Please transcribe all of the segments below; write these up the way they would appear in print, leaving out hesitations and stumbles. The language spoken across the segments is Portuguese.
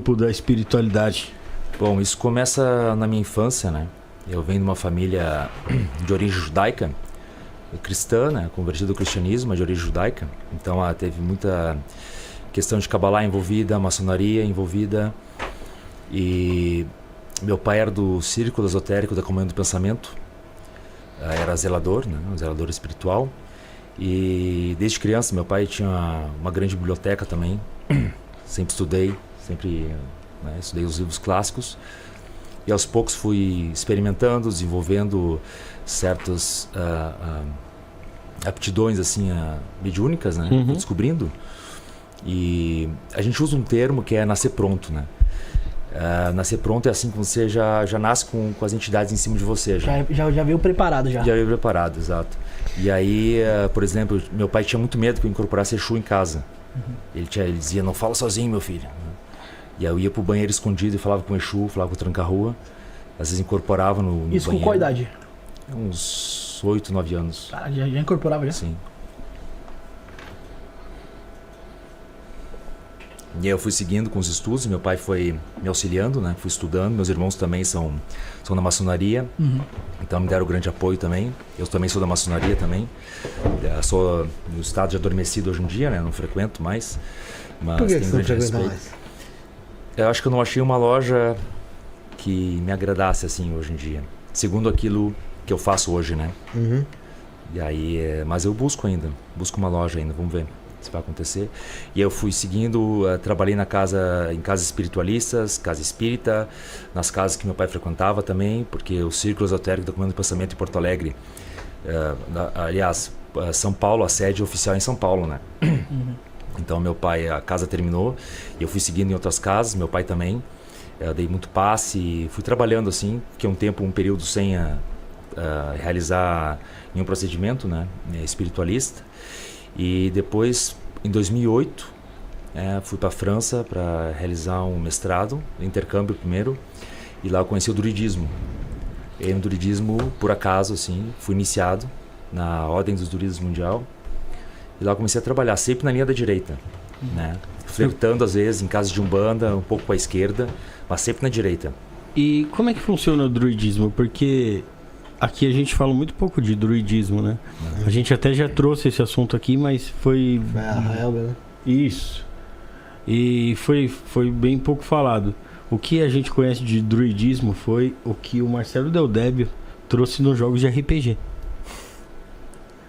grupo da espiritualidade? Bom, isso começa na minha infância, né? Eu venho de uma família de origem judaica, cristã, né? Convertida ao cristianismo, mas de origem judaica. Então teve muita questão de Kabbalah envolvida, maçonaria envolvida. E meu pai era do círculo esotérico da Comunhão do Pensamento. Era zelador, né? Um zelador espiritual. E desde criança meu pai tinha uma grande biblioteca também. Sempre estudei, estudei os livros clássicos. E aos poucos fui experimentando, desenvolvendo certas aptidões assim, mediúnicas, né? Fui descobrindo. E a gente usa um termo que é nascer pronto, né? Nascer pronto é assim que você já nasce com as entidades em cima de você. Já veio preparado já. Já veio preparado, exato. E aí, por exemplo, meu pai tinha muito medo que eu incorporasse Exu em casa. Ele dizia, não fala sozinho, meu filho. E aí eu ia pro banheiro escondido e falava com o Exu, falava com o tranca-rua. Às vezes incorporava no banheiro. Isso com qual idade? Uns 8, 9 anos. Ah, já incorporava já? Sim. E aí eu fui seguindo com os estudos, meu pai foi me auxiliando, né? Fui estudando, meus irmãos também são da maçonaria, então me deram grande apoio também. Eu também sou da maçonaria também. Sou no estado de adormecido hoje em dia, né? Não frequento mais, mas por que tenho você não grande frequenta respeito. mais? Eu acho que eu não achei uma loja que me agradasse assim hoje em dia, segundo aquilo que eu faço hoje, né? E aí, mas eu busco busco uma loja ainda, vamos ver se vai acontecer. E eu fui seguindo, trabalhei em casas espiritualistas, casa espírita, nas casas que meu pai frequentava também, porque o Círculo Esotérico da Comunhão do Pensamento em Porto Alegre, aliás, São Paulo, a sede oficial em São Paulo, né? Então meu pai, a casa terminou, e eu fui seguindo em outras casas, meu pai também. Dei muito passe, fui trabalhando assim, fiquei um período sem realizar nenhum procedimento, né, espiritualista. E depois, em 2008, fui para a França para realizar um mestrado, intercâmbio primeiro, e lá eu conheci o druidismo. E no druidismo, por acaso, assim, fui iniciado na Ordem dos Druidas Mundial, e lá eu comecei a trabalhar, sempre na linha da direita, né? Flertando às vezes em casas de umbanda, um pouco para a esquerda, mas sempre na direita. E como é que funciona o druidismo? Porque aqui a gente fala muito pouco de druidismo, né? A gente até já trouxe esse assunto aqui, mas foi... Foi a Helga, né? Isso. E foi bem pouco falado. O que a gente conhece de druidismo foi o que o Marcelo Del Débio trouxe nos jogos de RPG.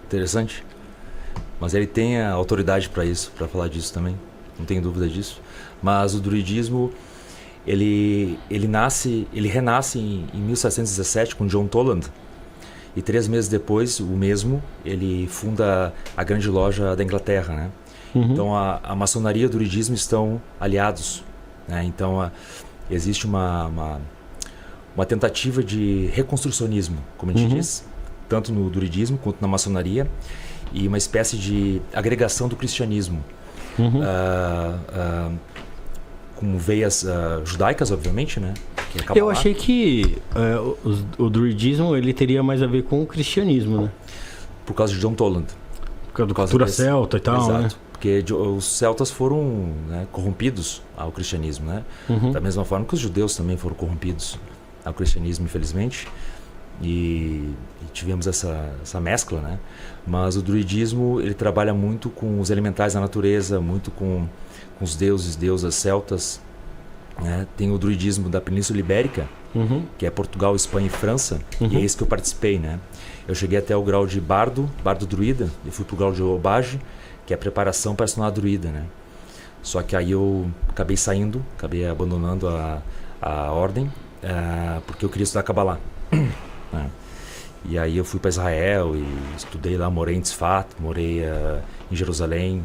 Interessante. Mas ele tem a autoridade para isso, para falar disso também. Não tenho dúvida disso. Mas o druidismo, ele renasce em 1717 com John Toland. E 3 meses depois, ele funda a grande loja da Inglaterra, né? Então a maçonaria e o druidismo estão aliados, né? Então existe uma tentativa de reconstrucionismo, como a gente diz, tanto no druidismo quanto na maçonaria, e uma espécie de agregação do cristianismo, com veias judaicas, obviamente, né? Que é Eu achei que o druidismo ele teria mais a ver com o cristianismo, né? Por causa de John Toland. Por causa da cultura celta e tal, exato, né? Porque os celtas foram, né, corrompidos ao cristianismo, né? Da mesma forma que os judeus também foram corrompidos ao cristianismo, infelizmente. E tivemos essa mescla, né? Mas o druidismo, ele trabalha muito com os elementais da natureza, muito com os deuses, deusas celtas, né? Tem o druidismo da Península Ibérica, que é Portugal, Espanha e França, e é esse que eu participei, né? Eu cheguei até o grau de bardo druida, e fui pro grau de obage, que é a preparação para se tornar druida, né? Só que aí eu acabei abandonando a ordem, porque eu queria estudar Kabbalah. Né? E aí eu fui para Israel e estudei lá, morei em Tzfat, morei em Jerusalém,